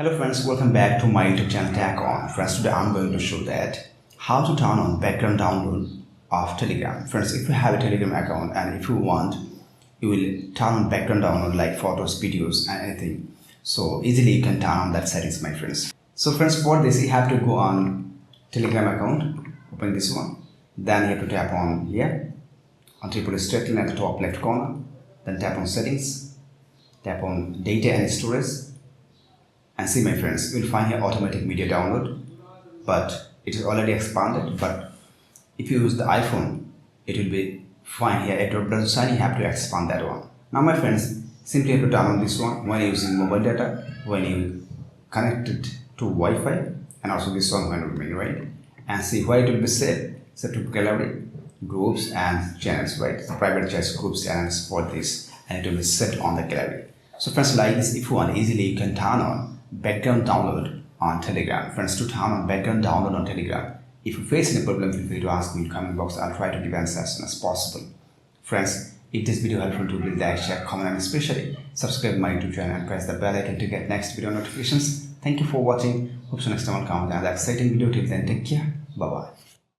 Hello friends, welcome back to my YouTube channel Tag On. Friends, today I'm going to show that how to turn on background download of Telegram. Friends, if you have a Telegram account and if you want, you will turn on background download like photos, videos and anything. So easily you can turn on that settings, my friends. So friends, for this you have to go on Telegram account, open this one. Then you have to tap on here, until you put a straight line at the top left corner. Then tap on settings, tap on data and storage. And see my friends, you will find here automatic media download, but it is already expanded. But if you use the iPhone, it will be fine here. It doesn't sign, you have to expand that one. Now my friends, simply have to turn on this one when using mobile data, when you connect it to Wi-Fi, and also this one when roaming, right? And see where it will be set to gallery, groups and channels, right? The private chats, groups, channels for this, and it will be set on the gallery. So friends, like this, if you want easily, you can turn on background download on Telegram. Friends, to turn on background download on Telegram, if you face any problem, feel free to ask me in the comment box. I'll try to give answers as soon as possible. Friends, if this video helpful to you, please like, share, comment and especially subscribe my YouTube channel and press the bell icon to get next video notifications. Thank you for watching. Hope so next time I'll come with another exciting video. Till then, take care. Bye bye.